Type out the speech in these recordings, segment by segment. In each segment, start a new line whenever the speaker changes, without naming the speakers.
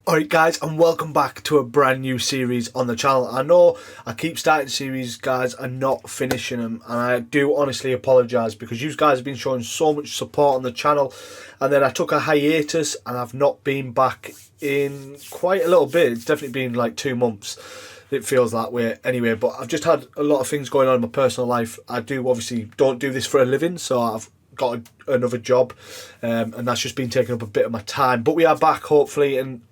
Alright guys, and welcome back to a brand new series on the channel. I know I keep starting series guys and not finishing them, and I do honestly apologise because you guys have been showing so much support on the channel, and then I took a hiatus and I've not been back in quite a little bit. It's definitely been like 2 months. It feels that way anyway, but I've just had a lot of things going on in my personal life. I do obviously don't do this for a living, so I've got another job, and that's just been taking up a bit of my time. But we are back hopefully, and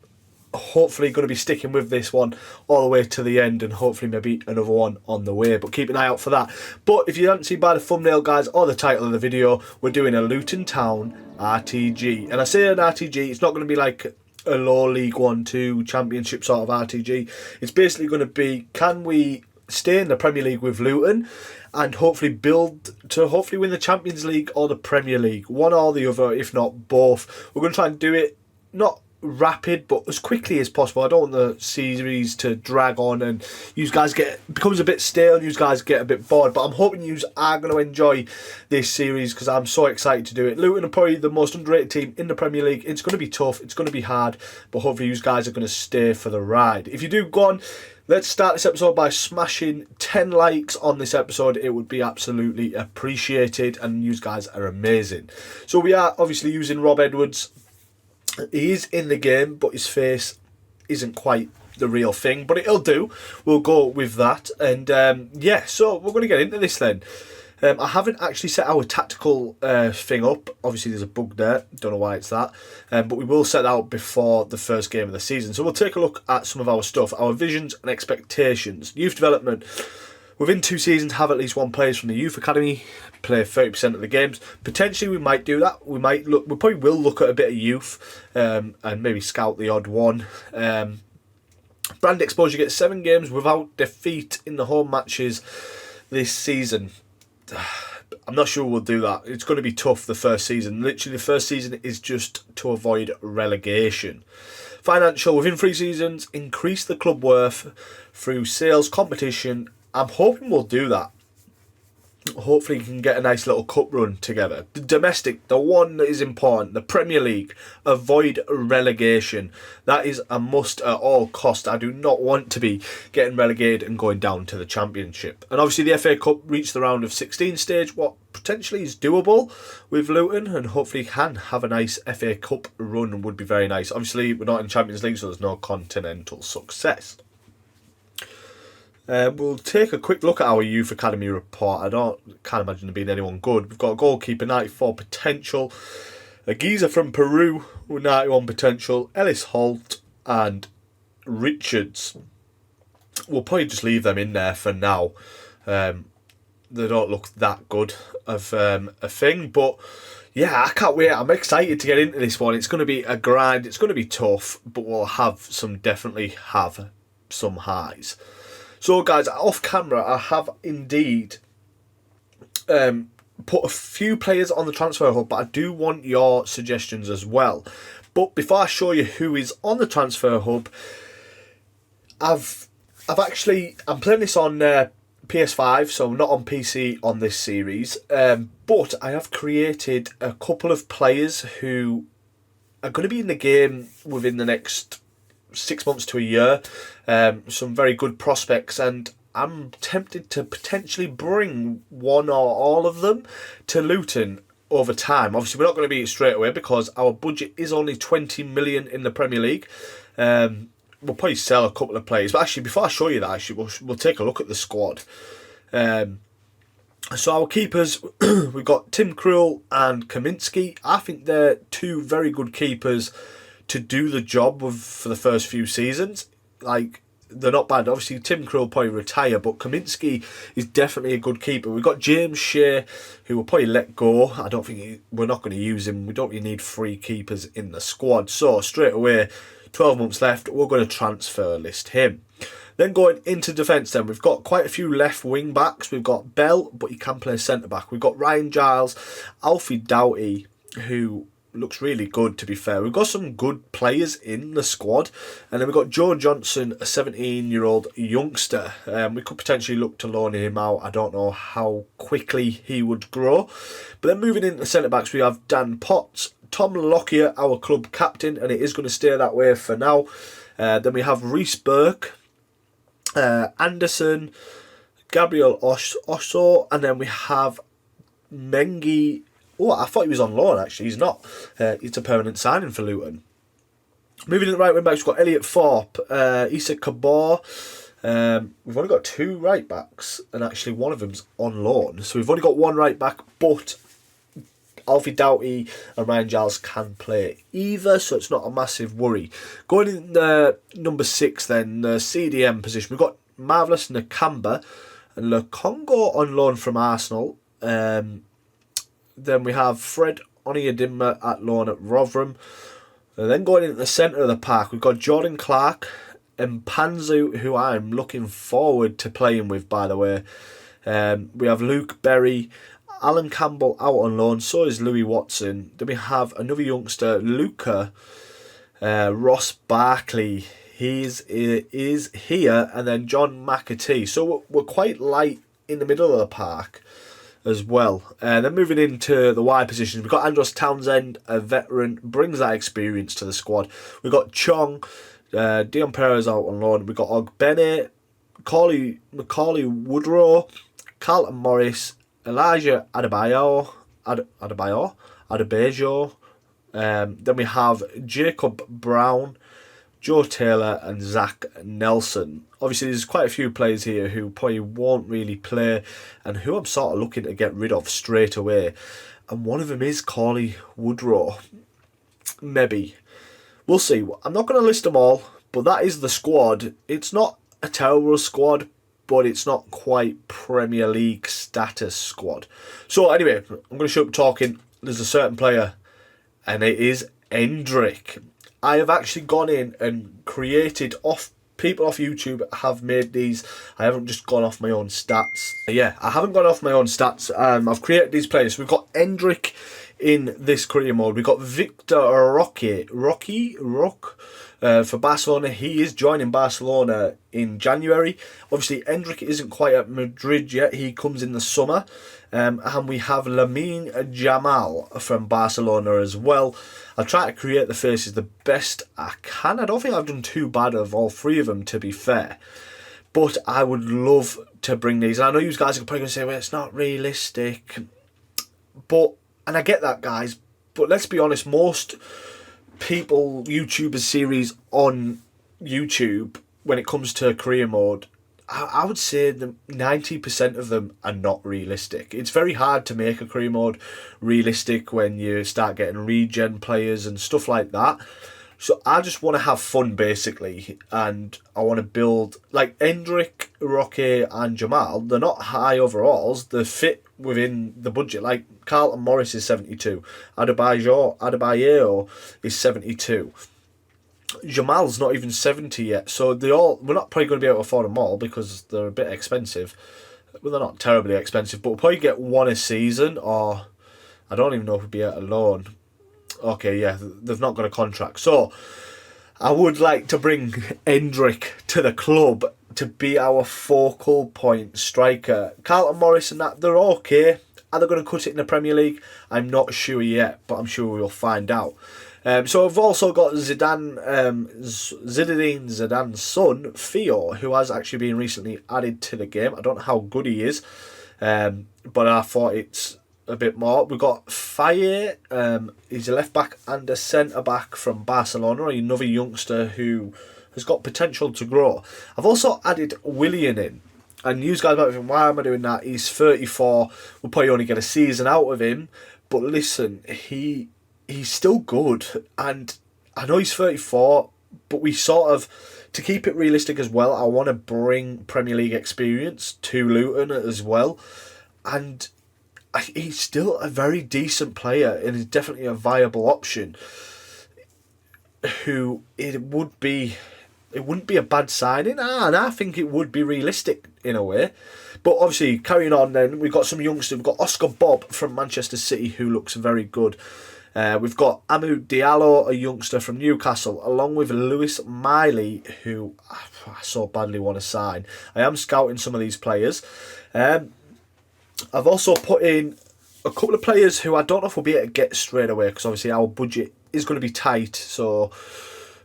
hopefully going to be sticking with this one all the way to the end, and hopefully maybe another one on the way, but keep an eye out for that. But if you haven't seen by the thumbnail guys or the title of the video, we're doing a Luton Town RTG, and I say an RTG, it's not going to be like a low League 1-2 championship sort of RTG. It's basically going to be, can we stay in the Premier League with Luton and hopefully build to hopefully win the Champions League or the Premier League, one or the other, if not both. We're going to try and do it not rapid but as quickly as possible. I don't want the series to drag on and you guys becomes a bit stale and you guys get a bit bored, but I'm hoping you are going to enjoy this series because I'm so excited to do it. Luton are probably the most underrated team in the Premier League. It's going to be tough, it's going to be hard, but hopefully you guys are going to stay for the ride. If you do, go on, let's start this episode by smashing 10 likes on this episode. It would be absolutely appreciated, and you guys are amazing. So we are obviously using Rob Edwards. He is in the game, but his face isn't quite the real thing, but it'll do. We'll go with that. And yeah, so we're going to get into this then. I haven't actually set our tactical thing up. Obviously, there's a bug there. Don't know why it's that. But we will set that out before the first game of the season. So we'll take a look at some of our stuff, our visions and expectations. Youth development. Within 2 seasons, have at least one player from the youth academy play 30% of the games. Potentially, we might do that. We probably will look at a bit of youth and maybe scout the odd one. Brand exposure, get 7 games without defeat in the home matches this season. I'm not sure we'll do that. It's going to be tough the first season. Literally, the first season is just to avoid relegation. Financial, within 3 seasons, increase the club worth through sales competition. I'm hoping we'll do that. Hopefully we can get a nice little cup run together. The domestic, the one that is important, the Premier League, avoid relegation. That is a must at all cost. I do not want to be getting relegated and going down to the Championship. And obviously the FA Cup reached the round of 16 stage, what potentially is doable with Luton, and hopefully can have a nice FA Cup run would be very nice. Obviously we're not in Champions League, so there's no continental success. We'll take a quick look at our youth academy report. Can't imagine there being anyone good. We've got a goalkeeper, 94 potential, a geezer from Peru with 91 potential, Ellis Holt and Richards. We'll probably just leave them in there for now. They don't look that good of a thing, but yeah, I can't wait. I'm excited to get into this one. It's going to be a grind. It's going to be tough, but we'll definitely have some highs. So guys, off camera, I have indeed put a few players on the transfer hub, but I do want your suggestions as well. But before I show you who is on the transfer hub, I'm playing this on PS5, so not on PC on this series. But I have created a couple of players who are going to be in the game within the next 6 months to a year. Some very good prospects, and I'm tempted to potentially bring one or all of them to Luton over time. Obviously we're not going to be straight away because our budget is only 20 million in the Premier League. We'll probably sell a couple of players, but actually before I show you that, we'll take a look at the squad. So our keepers, we've got Tim Krul and Kaminski. I think they're 2 very good keepers to do the job for the first few seasons. Like, they're not bad. Obviously Tim Krul will probably retire, but Kaminski is definitely a good keeper. We've got James Shea, who will probably let go. I don't think we're not going to use him. We don't really need 3 keepers in the squad. So straight away, 12 months left, we're going to transfer list him. Then going into defence then, we've got quite a few left wing backs. We've got Bell, but he can play centre back. We've got Ryan Giles, Alfie Doughty, who looks really good, to be fair. We've got some good players in the squad. And then we've got Joe Johnson, a 17-year-old youngster. We could potentially look to loan him out. I don't know how quickly he would grow. But then moving into the centre-backs, we have Dan Potts, Tom Lockyer, our club captain, and it is going to stay that way for now. Then we have Reece Burke, Anderson, Gabriel Osso, and then we have Mengi. Oh, I thought he was on loan, actually. He's not. It's a permanent signing for Luton. Moving to the right wing backs, we've got Elliot Thorpe, Issa Kabor. We've only got 2 right backs, and actually one of them's on loan. So we've only got 1 right back, but Alfie Doughty and Ryan Giles can play either, so it's not a massive worry. Going in number 6 then, the CDM position, we've got Marvellous Nakamba and Le Congo on loan from Arsenal. Then we have Fred Onyedinma at loan at Rotherham. And then going into the centre of the park, we've got Jordan Clark and Panzu, who I'm looking forward to playing with, by the way. We have Luke Berry, Alan Campbell out on loan, so is Louis Watson. Then we have another youngster, Luca, Ross Barkley. He is here, and then John McAtee. So we're quite light in the middle of the park as well. Then moving into the wide positions, we've got Andros Townsend, a veteran, brings that experience to the squad. We've got Chong, Dion Perez out on loan. We've got Ogbene, Macaulay Woodrow, Carlton Morris, Elijah Adebayo. Then we have Jacob Brown, Joe Taylor and Zach Nelson. Obviously, there's quite a few players here who probably won't really play and who I'm sort of looking to get rid of straight away. And one of them is Cauley Woodrow. Maybe. We'll see. I'm not going to list them all, but that is the squad. It's not a terrible squad, but it's not quite Premier League status squad. So anyway, I'm going to shut up talking. There's a certain player, and it is Endrick. I have actually gone in and created people off YouTube have made these. I haven't just gone off my own stats. Yeah, I haven't gone off my own stats. I've created these players. We've got Endrick in this career mode. We've got Victor Roque for Barcelona. He is joining Barcelona in January. Obviously, Endrick isn't quite at Madrid yet. He comes in the summer. And we have Lamine Jamal from Barcelona as well. I'll try to create the faces the best I can. I don't think I've done too bad of all 3 of them, to be fair. But I would love to bring these. And I know you guys are probably going to say, well, it's not realistic. And I get that, guys. But let's be honest, most people, YouTubers series on YouTube, when it comes to career mode, I would say that 90% of them are not realistic. It's very hard to make a career mode realistic when you start getting regen players and stuff like that. So I just want to have fun, basically, and I want to build, like Endrick, Roque and Jamal, they're not high overalls, they fit within the budget. Like Carlton Morris is 72, Adebayo is 72. Jamal's not even 70 yet, so we're not probably going to be able to afford them all because they're a bit expensive. Well, they're not terribly expensive, but we'll probably get 1 a season, or I don't even know if we'd be at a loan. Okay, yeah, they've not got a contract. So I would like to bring Endrick to the club to be our focal point striker. Carlton Morris and that, they're okay. Are they going to cut it in the Premier League? I'm not sure yet, but I'm sure we'll find out. So I've also got Zinedine Zidane's son, Theo, who has actually been recently added to the game. I don't know how good he is, but I thought it's a bit more. We've got Faye, he's a left back and a centre back from Barcelona, another youngster who has got potential to grow. I've also added Willian in, and you guys might be thinking, why am I doing that? He's 34, we'll probably only get a season out of him, but listen, he's still good, and I know he's 34, but we sort of, to keep it realistic as well, I want to bring Premier League experience to Luton as well, and he's still a very decent player and is definitely a viable option. Who it wouldn't be a bad signing, and I think it would be realistic in a way. But obviously, carrying on then, we've got some youngsters. We've got Oscar Bob from Manchester City, who looks very good. We've got Amu Diallo, a youngster from Newcastle, along with Lewis Miley, who I so badly want to sign. I am scouting some of these players. I've also put in a couple of players who I don't know if we'll be able to get straight away because obviously our budget is going to be tight. So,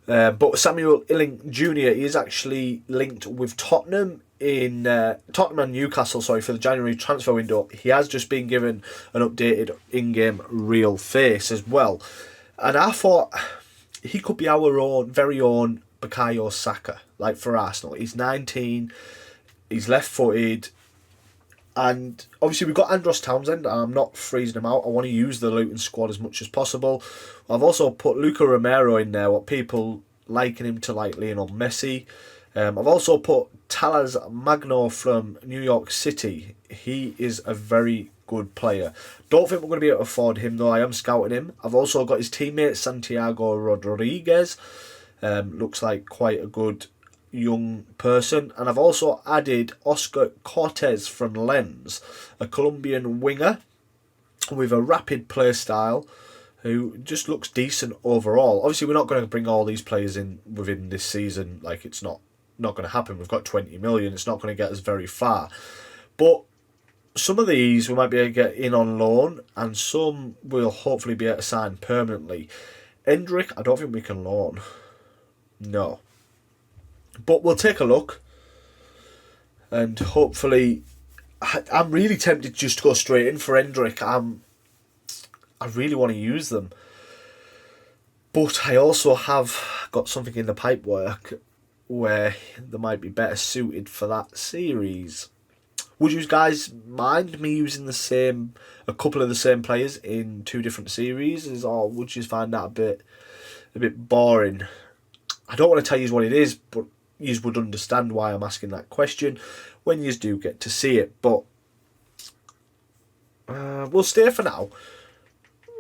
but Samuel Illing Jr. he is actually linked with Tottenham in Tottenham and Newcastle. Sorry, for the January transfer window. He has just been given an updated in-game real face as well, and I thought he could be our very own Bukayo Saka, like for Arsenal. He's 19, he's left-footed, and obviously we've got Andros Townsend. I'm not freezing him out. I want to use the Luton squad as much as possible. I've also put Luca Romero in there, what people liken him to like Lionel Messi. I've also put Talas Magno from New York City. He is a very good player. Don't think we're going to be able to afford him though. I am scouting him. I've also got his teammate Santiago Rodriguez. Looks like quite a good young person. And I've also added Oscar Cortez from Lens, a Colombian winger with a rapid play style who just looks decent overall. Obviously, we're not going to bring all these players in within this season. Like, it's not going to happen. We've got 20 million. It's not going to get us very far. But some of these we might be able to get in on loan, and some we'll hopefully be able to sign permanently. Endrick, I don't think we can loan. No. But we'll take a look. And hopefully, I'm really tempted just to go straight in for Endrick. I really want to use them. But I also have got something in the pipework where they might be better suited for that series. Would you guys mind me using a couple of the same players in two different series, or would you find that a bit boring? I don't want to tell you what it is, but you would understand why I'm asking that question when you do get to see it. But we'll stay for now.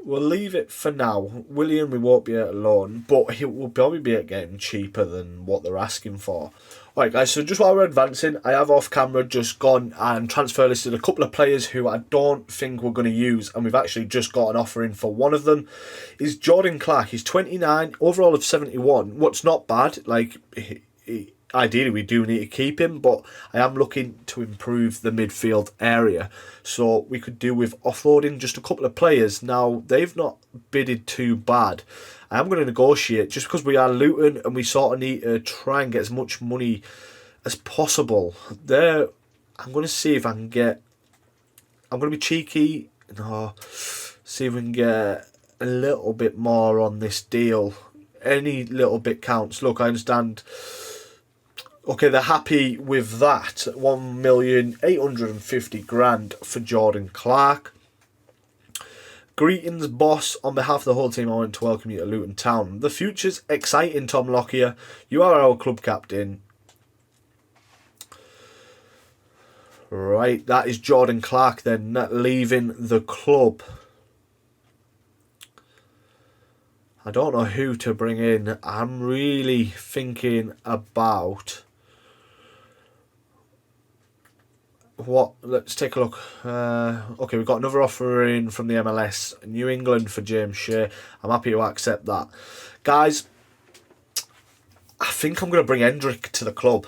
We'll leave it for now. William, we won't be able to loan, but he will probably be able to get him cheaper than what they're asking for. Alright guys, so just while we're advancing, I have off camera just gone and transfer listed a couple of players who I don't think we're going to use, and we've actually just got an offer in for one of them. Is Jordan Clark. He's 29, overall of 71. What's not bad. Like, ideally we do need to keep him, but I am looking to improve the midfield area. So we could do with offloading just a couple of players. Now, they've not bidded too bad. I am going to negotiate just because we are Luton and we sort of need to try and get as much money as possible. There, I'm going to see if I can get... I'm going to be cheeky. No, see if we can get a little bit more on this deal. Any little bit counts. Look, I understand... Okay, they're happy with that. 1,850,000 for Jordan Clark. Greetings, boss. On behalf of the whole team, I want to welcome you to Luton Town. The future's exciting, Tom Lockyer. You are our club captain. Right, that is Jordan Clark then leaving the club. I don't know who to bring in. I'm really thinking about... Let's take a look. Okay, we've got another offer in from the MLS. New England for James Shea. I'm happy to accept that. Guys, I think I'm going to bring Endrick to the club.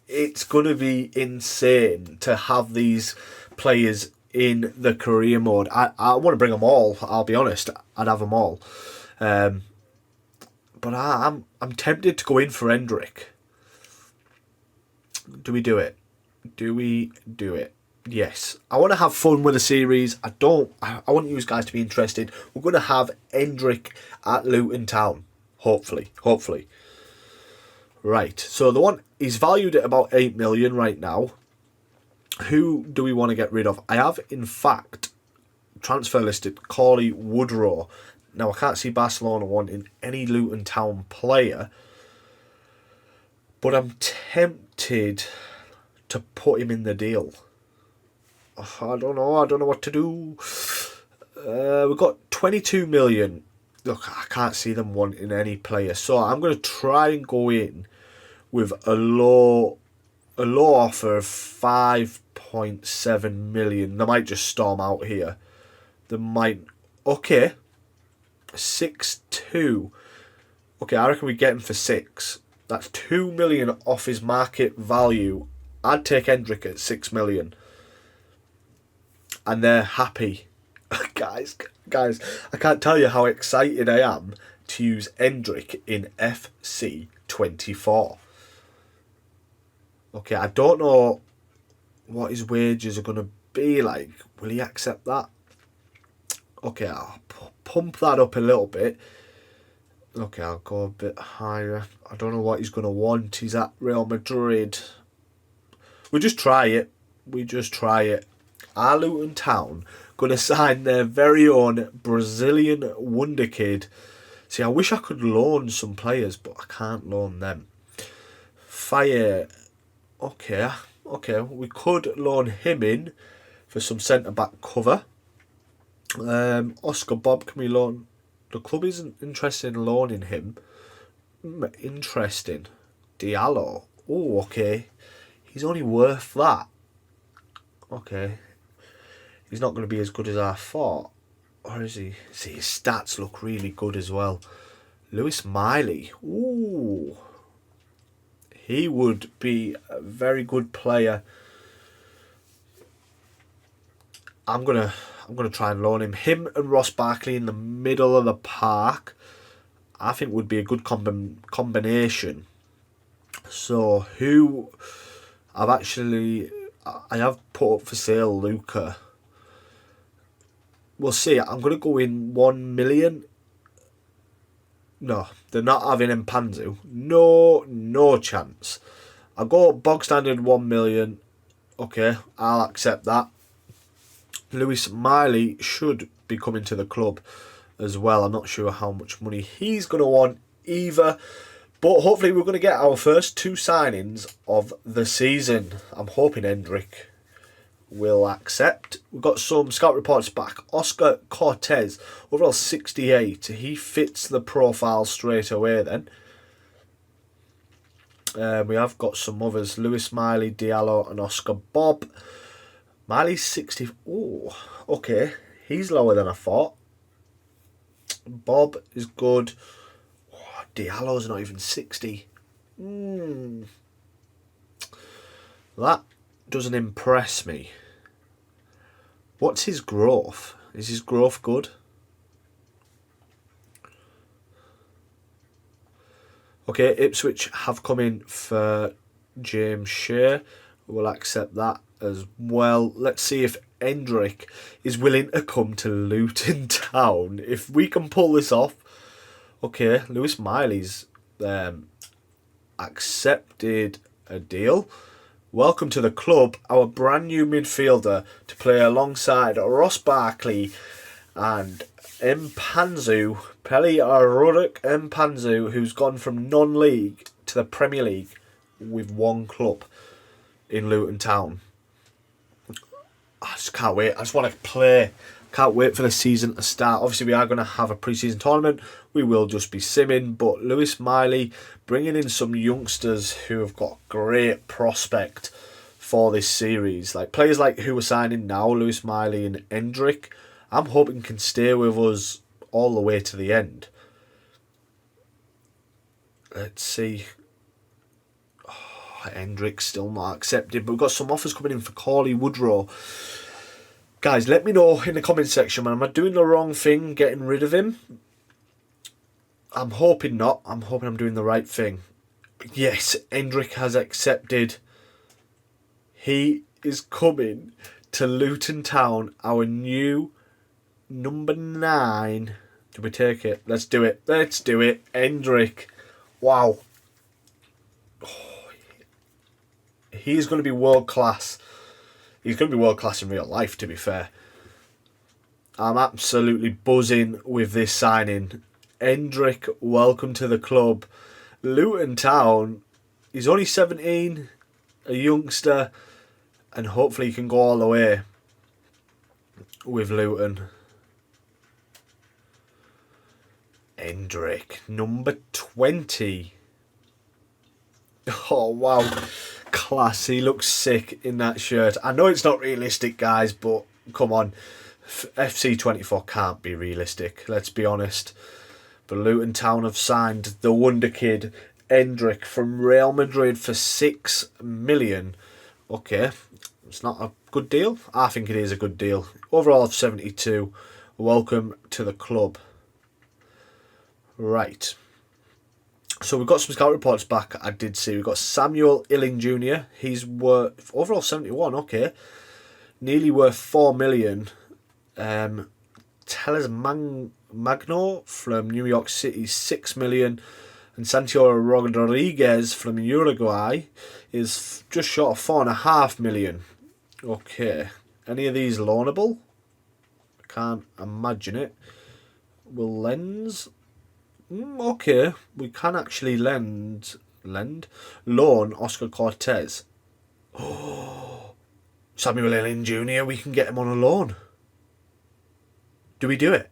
It's going to be insane to have these players in the career mode. I want to bring them all, I'll be honest. I'd have them all. But I'm tempted to go in for Endrick. Do we do it? Do we do it? Yes. I want to have fun with the series. I want you guys to be interested. We're going to have Endrick at Luton Town. Hopefully. Right. So the one is valued at about 8 million right now. Who do we want to get rid of? I have, in fact, transfer listed Corley Woodrow. Now, I can't see Barcelona wanting any Luton Town player. But I'm tempted to put him in the deal. I don't know what to do. We've got 22 million. Look, I can't see them wanting any player. So I'm going to try and go in with a low offer of 5.7 million. They might just storm out here. They might... Okay. 6-2. Okay, I reckon we get him for 6. That's 2 million off his market value. I'd take Endrick at 6 million. And they're happy. guys, I can't tell you how excited I am to use Endrick in FC24. Okay, I don't know what his wages are going to be like. Will he accept that? Okay, I'll pump that up a little bit. Okay, I'll go a bit higher. I don't know what he's going to want. He's at Real Madrid. We'll just try it. Are Luton Town going to sign their very own Brazilian wonder kid? See, I wish I could loan some players, but I can't loan them. Fire. Okay, we could loan him in for some centre-back cover. Oscar Bob, can we loan? The club isn't interested in loaning him. Interesting. Diallo. Oh, okay. He's only worth that. Okay. He's not going to be as good as I thought. Or is he? See, his stats look really good as well. Lewis Miley. Ooh. He would be a very good player. I'm gonna try and loan him. Him and Ross Barkley in the middle of the park, I think would be a good combination. So who I have put up for sale Luca. We'll see. I'm gonna go in 1 million. No, they're not having Mpanzu. No chance. I'll go bog standard 1 million. Okay, I'll accept that. Lewis Miley should be coming to the club as well. I'm not sure how much money he's going to want either. But hopefully we're going to get our first 2 signings of the season. I'm hoping Endrick will accept. We've got some scout reports back. Oscar Cortez, overall 68. He fits the profile straight away then. We have got some others. Lewis Miley, Diallo and Oscar Bob. Miley's 60. Oh, okay. He's lower than I thought. Bob is good. Oh, Diallo's not even 60. That doesn't impress me. What's his growth? Is his growth good? Okay, Ipswich have come in for James Shea. We'll accept that as well. Let's see if Endrick is willing to come to Luton Town. If we can pull this off. Okay, Lewis Miley's accepted a deal. Welcome to the club, our brand new midfielder to play alongside Ross Barkley and Mpanzu, Pele-Arurik Mpanzu, who's gone from non-league to the Premier League with one club in Luton Town. I just can't wait. I just want to play. Can't wait for the season to start. Obviously, we are going to have a pre-season tournament. We will just be simming. But Lewis Miley bringing in some youngsters who have got great prospect for this series. Like players like who are signing now, Lewis Miley and Endrick. I'm hoping can stay with us all the way to the end. Let's see. Endrick's still not accepted, but we've got some offers coming in for Corley Woodrow. Guys, let me know in the comment section, man. Am I doing the wrong thing getting rid of him? I'm hoping not. I'm hoping I'm doing the right thing. Yes, Endrick has accepted. He is coming to Luton Town, our new number 9. Do we take it? Let's do it. Let's do it. Endrick. Wow. He's going to be world class. He's going to be world class in real life, to be fair. I'm absolutely buzzing with this signing. Endrick, welcome to the club. Luton Town, he's only 17, a youngster, and hopefully he can go all the way with Luton. Endrick, number 20. Oh, wow. Class. He looks sick in that shirt. I know it's not realistic, guys, but come on. FC24 can't be realistic, let's be honest. But Luton Town have signed the wonder kid, Endrick, from Real Madrid for 6 million. Okay, It's not a good deal. I think it is a good deal. Overall of 72. Welcome to the club. Right. So we've got some scout reports back. I did see we've got Samuel Illing Jr. He's worth overall 71. Okay, nearly worth 4 million. Teles Magno from New York City, 6 million. And Santiago Rodriguez from Uruguay is just short of 4.5 million. Okay. Any of these loanable? I can't imagine it. Will Lens? Okay. We can actually loan Oscar Cortez. Oh, Samuel Illing Jr., we can get him on a loan. Do we do it?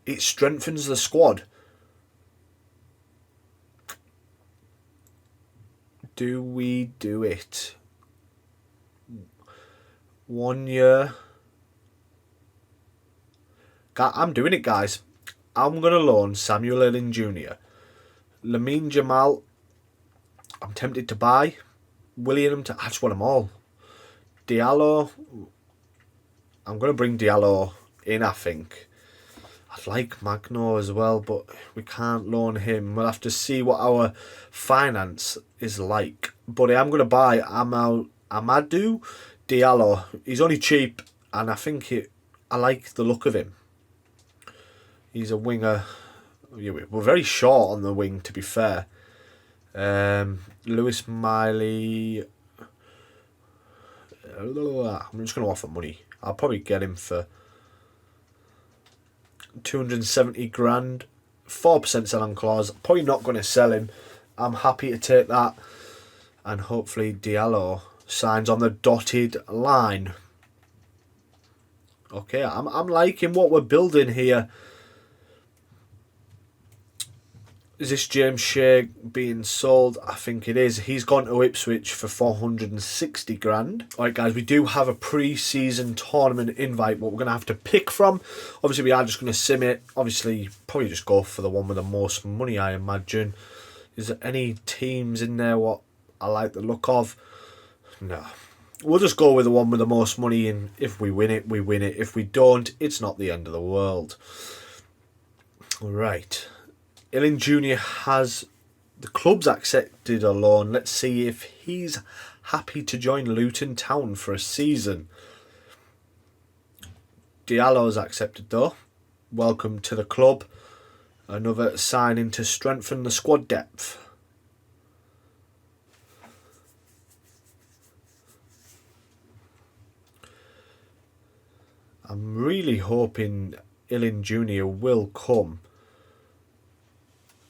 It strengthens the squad. Do we do it? 1 year. I'm doing it, guys. I'm going to loan Samuel Illing Jr. Lamine Jamal, I'm tempted to buy. William, I just want them all. Diallo, I'm going to bring Diallo in, I think. I'd like Magno as well, but we can't loan him. We'll have to see what our finance is like. But I'm going to buy Amadou Diallo. He's only cheap, and I think I like the look of him. He's a winger. We're very short on the wing, to be fair. Lewis Miley. I'm just going to offer money. I'll probably get him for 270 grand, 4% sell-on clause. Probably not going to sell him. I'm happy to take that, and hopefully Diallo signs on the dotted line. Okay, I'm liking what we're building here. Is this James Shea being sold? I think it is. He's gone to Ipswich for 460 grand. Alright guys, we do have a pre-season tournament invite, what we're going to have to pick from. Obviously we are just going to sim it. Obviously, probably just go for the one with the most money, I imagine. Is there any teams in there what I like the look of? No. We'll just go with the one with the most money, and if we win it, we win it. If we don't, it's not the end of the world. Alright. Illing Jr. has the club's accepted a loan. Let's see if he's happy to join Luton Town for a season. Diallo's accepted though. Welcome to the club. Another signing to strengthen the squad depth. I'm really hoping Illing Jr. will come.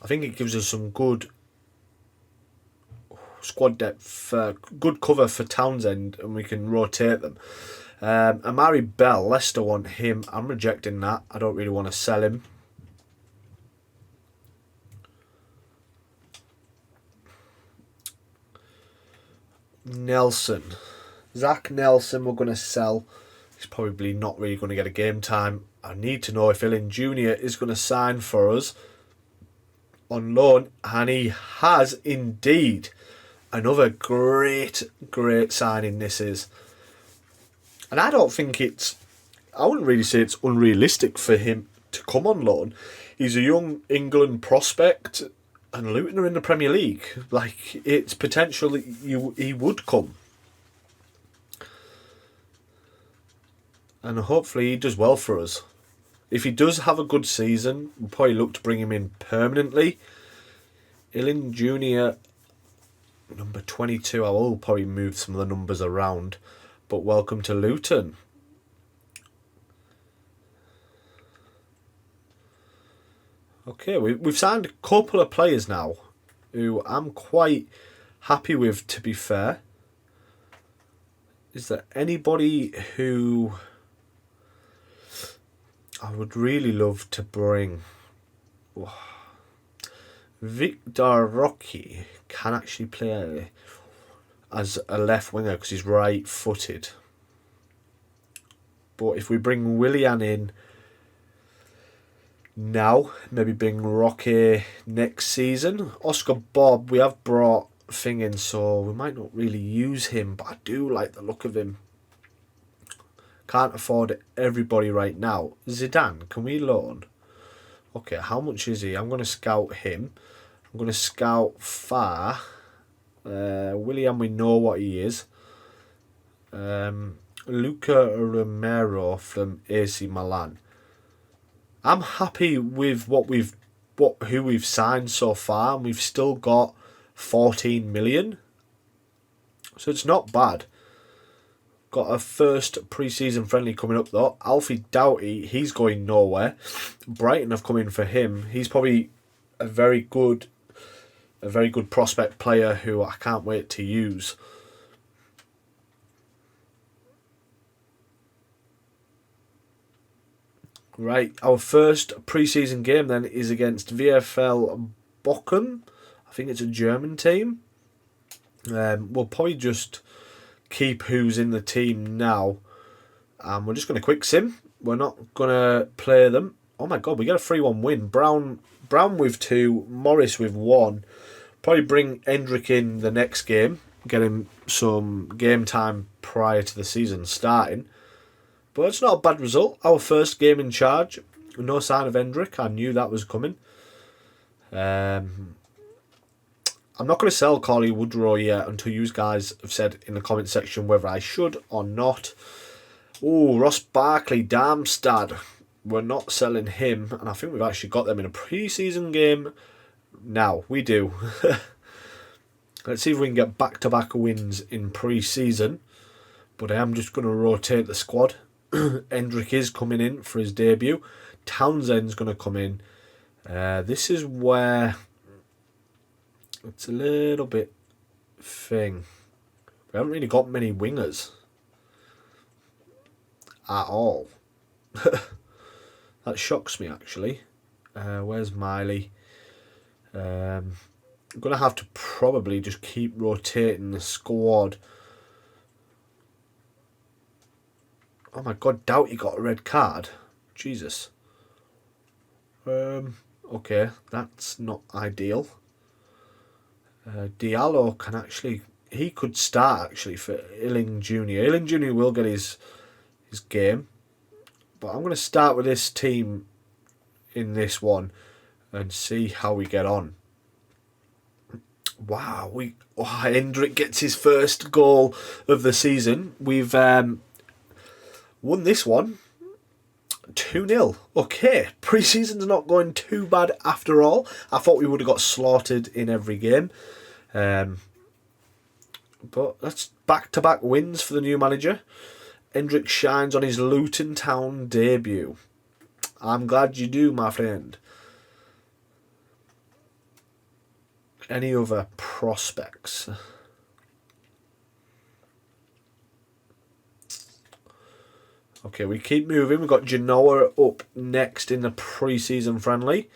I think it gives us some good squad depth, good cover for Townsend, and we can rotate them. Amari Bell, Leicester want him. I'm rejecting that. I don't really want to sell him. Nelson. Zach Nelson we're going to sell. He's probably not really going to get a game time. I need to know if Illing Jr. is going to sign for us on loan, and he has indeed. Another great signing this is. And I don't think I wouldn't really say it's unrealistic for him to come on loan. He's a young England prospect, and Luton are in the Premier League. Like, it's potential that he would come. And hopefully he does well for us. If he does have a good season, we'll probably look to bring him in permanently. Illing Jr., number 22, I will probably move some of the numbers around. But welcome to Luton. Okay, we've signed a couple of players now who I'm quite happy with, to be fair. Is there anybody who I would really love to bring? Victor Roque can actually play as a left winger because he's right-footed. But if we bring Willian in now, maybe bring Roque next season. Oscar Bob, we have brought thinging, so we might not really use him, but I do like the look of him. Can't afford everybody right now. Zidane, can we loan? Okay, how much is he? I'm going to scout him. I'm going to scout Far. William, we know what he is. Luca Romero from AC Milan. I'm happy with who we've signed so far, and we've still got 14 million. So it's not bad. Got a first pre-season friendly coming up though. Alfie Doughty, he's going nowhere. Brighton have come in for him. He's probably a very good prospect player who I can't wait to use. Right, our first pre-season game then is against VfL Bochum. I think it's a German team. We'll probably just keep who's in the team now. And we're just going to quick sim. We're not going to play them. Oh my god, we get a 3-1 win. Brown with 2, Morris with 1. Probably bring Hendrick in the next game. Get him some game time prior to the season starting. But it's not a bad result. Our first game in charge. No sign of Hendrick. I knew that was coming. I'm not going to sell Carly Woodrow yet until you guys have said in the comment section whether I should or not. Oh, Ross Barkley, Darmstadt. We're not selling him. And I think we've actually got them in a pre-season game. Now, we do. Let's see if we can get back-to-back wins in pre-season. But I am just going to rotate the squad. Hendrick is coming in for his debut. Townsend's going to come in. This is where it's a little bit thing. We haven't really got many wingers at all. That shocks me actually. Where's Miley? I'm going to have to probably just keep rotating the squad. Oh my god, Doughty got a red card. Jesus. Okay, that's not ideal. Diallo can actually... He could start actually for Illing Jr. Illing Jr. will get his game. But I'm going to start with this team in this one and see how we get on. Wow, Hendrick gets his first goal of the season. We've won this one 2-0. Okay, pre-season's not going too bad after all. I thought we would have got slaughtered in every game. But that's back-to-back wins for the new manager. Hendrick shines on his Luton Town debut. I'm glad you do, my friend. Any other prospects? Okay, we keep moving. We've got Genoa up next in the pre-season friendly.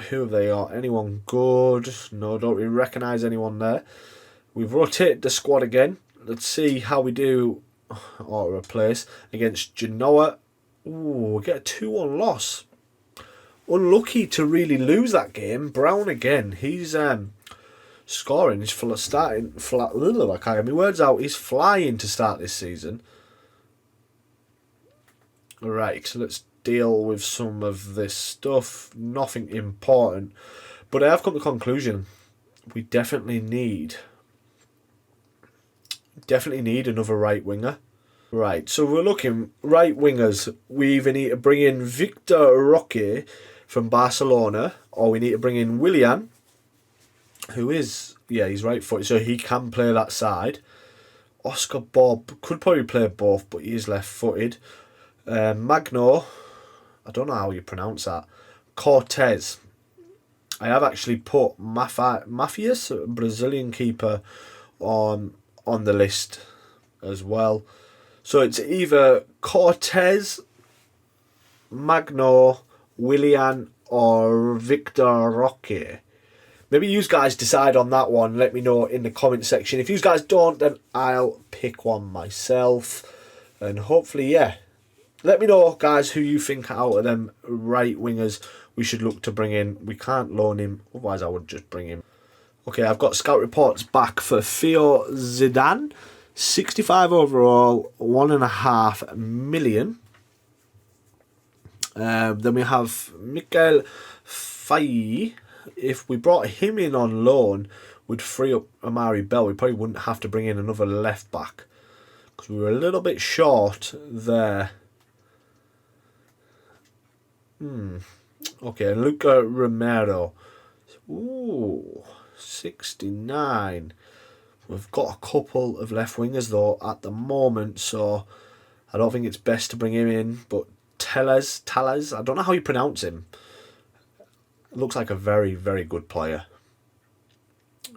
Who have they got? Anyone good? No, don't really recognise anyone there. We've rotated the squad again. Let's see how we do auto replace against Genoa. Ooh, we get a 2-1 loss. Unlucky to really lose that game. Brown again. He's scoring. He's starting. I can't get my words out. He's flying to start this season. Right, so let's deal with some of this stuff. Nothing important. But I have come to the conclusion we definitely need another right winger. Right, so we're looking right wingers. We either need to bring in Victor Roque from Barcelona, or we need to bring in Willian, who is, he's right footed, so he can play that side. Oscar Bob could probably play both, but he is left footed. Magno, I don't know how you pronounce that. Cortez. I have actually put Mafias, Brazilian keeper, on the list as well. So it's either Cortez, Magno, Willian, or Victor Roque. Maybe you guys decide on that one. Let me know in the comment section. If you guys don't, then I'll pick one myself. And hopefully, let me know, guys, who you think out of them right wingers we should look to bring in. We can't loan him, otherwise I would just bring him. Okay, I've got scout reports back for Theo Zidane. 65 overall, 1.5 million. Then we have Mikel Faye. If we brought him in on loan, would free up Amari Bell. We probably wouldn't have to bring in another left back because we were a little bit short there. Okay, Luca Romero. Ooh, 69. We've got a couple of left wingers though at the moment, so I don't think it's best to bring him in. But Tellez, I don't know how you pronounce him. Looks like a very, very good player.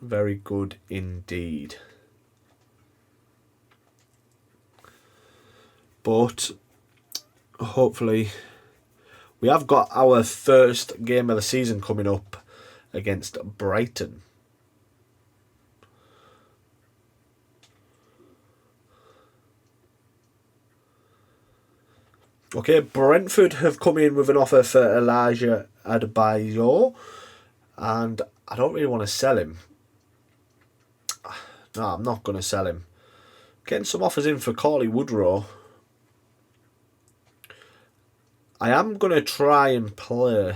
Very good indeed. But hopefully we have got our first game of the season coming up against Brighton. Okay, Brentford have come in with an offer for Elijah Adebayor, and I don't really want to sell him. No, I'm not going to sell him. Getting some offers in for Cauley Woodrow. I am going to try and play.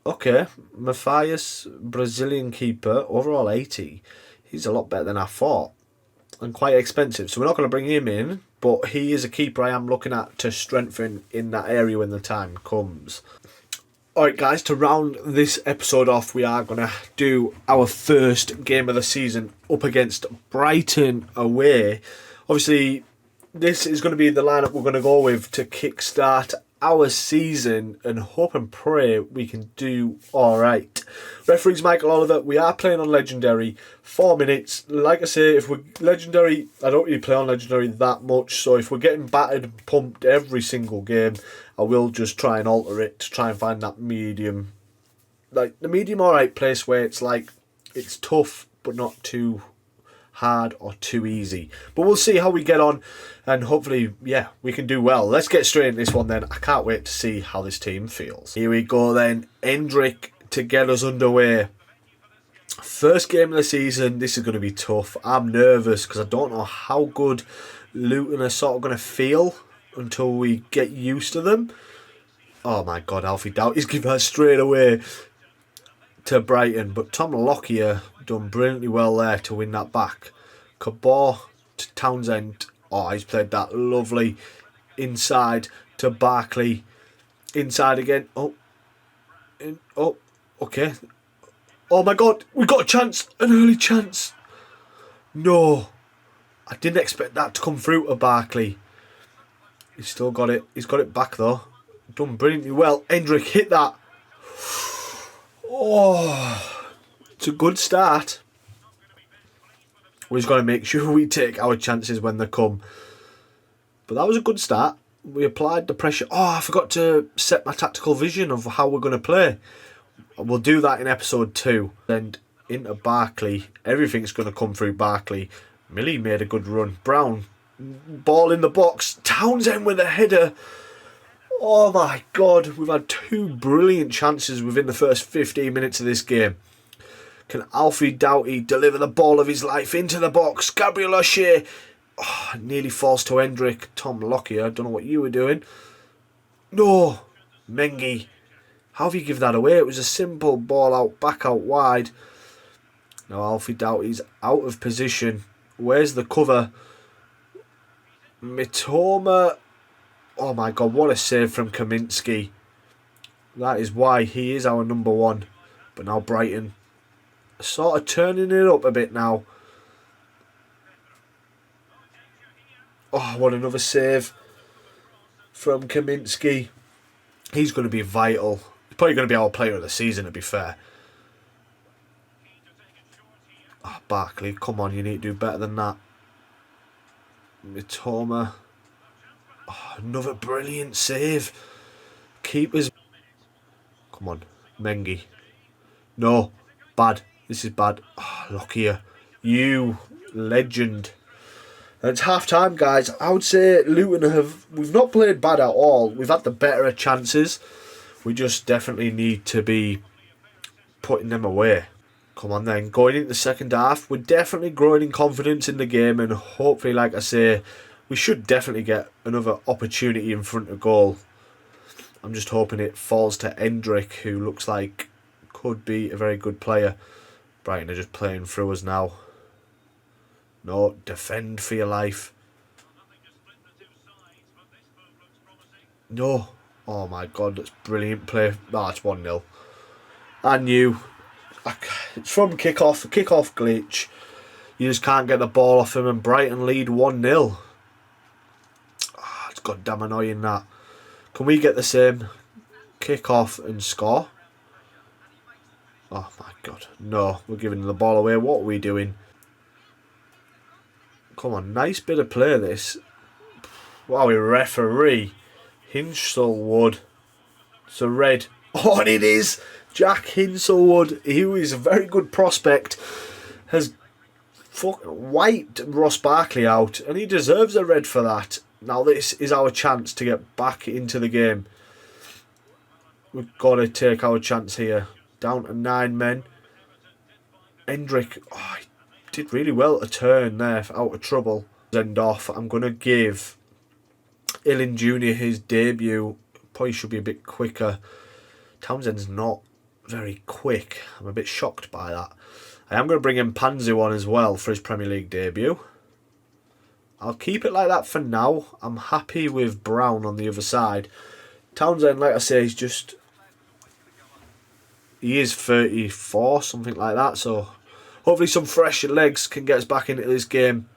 Okay, Matthias, Brazilian keeper, overall 80. He's a lot better than I thought. And quite expensive. So we're not going to bring him in. But he is a keeper I am looking at to strengthen in that area when the time comes. Alright guys, to round this episode off, we are going to do our first game of the season up against Brighton away. Obviously, this is going to be the lineup we're going to go with to kickstart our season and hope and pray we can do alright. Referees Michael Oliver. We are playing on Legendary, 4 minutes. Like I say, if we're Legendary, I don't really play on Legendary that much, so if we're getting battered and pumped every single game, I will just try and alter it to try and find that medium. Like the medium alright place where it's like, it's tough but not too hard or too easy. But we'll see how we get on, and hopefully, yeah, we can do well. Let's get straight in this one then. I can't wait to see how this team feels. Here we go then. Hendrick to get us underway. First game of the season. This is going to be tough. I'm nervous because I don't know how good Luton are sort of going to feel until we get used to them. Oh my God, Alfie Doughty's given us straight away to Brighton, but Tom Lockyer done brilliantly well there to win that back. Cabot to Townsend. Oh, he's played that lovely. Inside to Barkley. Inside again. Oh, okay. Oh my God, we got a chance, an early chance. No, I didn't expect that to come through to Barkley. He's still got it. He's got it back though. Done brilliantly well. Hendrick hit that. Oh, it's a good start. We've got to make sure we take our chances when they come. But that was a good start. We applied the pressure. Oh, I forgot to set my tactical vision of how we're going to play. We'll do that in episode 2. Then into Barkley. Everything's going to come through Barkley. Millie made a good run. Brown, ball in the box. Townsend with a header. Oh my God, we've had 2 brilliant chances within the first 15 minutes of this game. Can Alfie Doughty deliver the ball of his life into the box? Gabriel O'Shea. Oh, nearly falls to Hendrick. Tom Lockyer, I don't know what you were doing. No, Mengi. How have you give that away? It was a simple ball out, back out wide. Now Alfie Doughty's out of position. Where's the cover? Mitoma. Oh my God, what a save from Kaminsky. That is why he is our number 1. But now Brighton sort of turning it up a bit now. Oh, what another save from Kaminsky. He's going to be vital. He's probably going to be our player of the season, to be fair. Oh, Barkley, come on, you need to do better than that. Mitoma. Oh, another brilliant save. Keepers. Come on, Mengi. No, bad. This is bad. Oh, Lockyer, you legend. And it's half time, guys. I would say Luton we've not played bad at all. We've had the better chances. We just definitely need to be putting them away. Come on then, going into the second half, we're definitely growing in confidence in the game, and hopefully, like I say, we should definitely get another opportunity in front of goal. I'm just hoping it falls to Hendrick, who looks like could be a very good player. Brighton are just playing through us now. No, defend for your life. No. Oh my god, that's brilliant play. No, it's 1-0. I knew. It's from kick-off glitch. You just can't get the ball off him, and Brighton lead 1-0. Oh, it's goddamn annoying that. Can we get the same? Kick off and score? Oh my god. No, we're giving the ball away. What are we doing? Come on, nice bit of play this. Wow, we referee. Hinshelwood. It's a red. Oh, and it is! Jack Hinshelwood, who is a very good prospect, has wiped Ross Barkley out, and he deserves a red for that. Now this is our chance to get back into the game. We've got to take our chance here. Down to 9 men. Hendrick, he did really well to turn there out of trouble. End off. I'm going to give Ilin Jr. his debut. Probably should be a bit quicker. Townsend's not very quick. I'm a bit shocked by that. I am going to bring in Panzu on as well for his Premier League debut. I'll keep it like that for now. I'm happy with Brown on the other side. Townsend, like I say, he is 34, something like that. So hopefully some fresh legs can get us back into this game.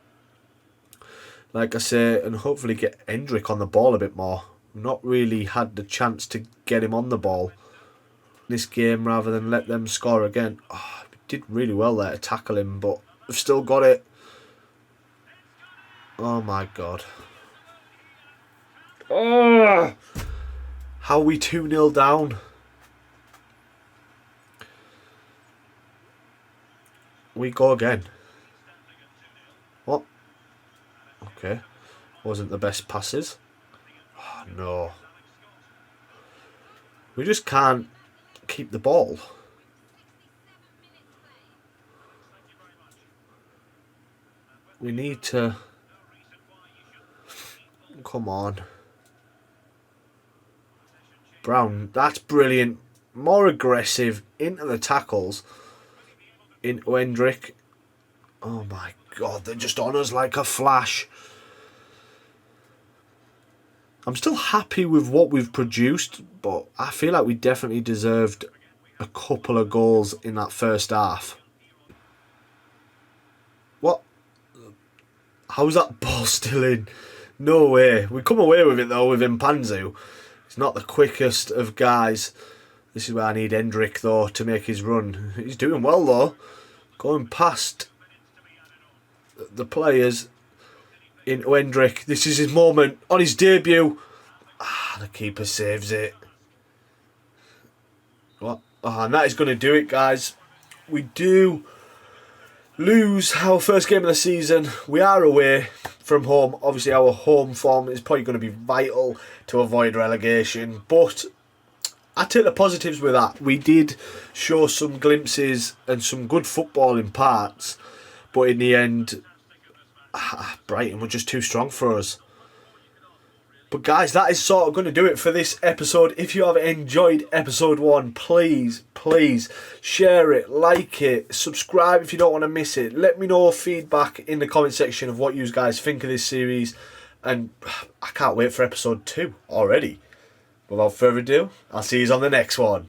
Like I say, and hopefully get Hendrick on the ball a bit more. Not really had the chance to get him on the ball this game rather than let them score again. Oh, we did really well there to tackle him, but we've still got it. Oh my god. Oh, how are we 2-0 down? We go again. What? Okay. Wasn't the best passes. Oh, no. We just can't keep the ball. We need to... Come on. Brown, that's brilliant. More aggressive into the tackles. Into Hendrick. Oh my god, they're just on us like a flash. I'm still happy with what we've produced, but I feel like we definitely deserved a couple of goals in that first half. What? How's that ball still in? No way. We come away with it though with Mpanzu. He's not the quickest of guys. This is where I need Hendrick though to make his run. He's doing well though. Going past the players into Hendrick. This is his moment on his debut. The keeper saves it. What? And that is going to do it, guys. We do lose our first game of the season. We are away from home. Obviously, our home form is probably going to be vital to avoid relegation. But I take the positives with that. We did show some glimpses and some good football in parts. But in the end, Brighton were just too strong for us. But guys, that is sort of going to do it for this episode. If you have enjoyed episode 1, please share it, like it, subscribe if you don't want to miss it. Let me know feedback in the comment section of what you guys think of this series. And I can't wait for episode 2 already. Without further ado, I'll see you on the next one.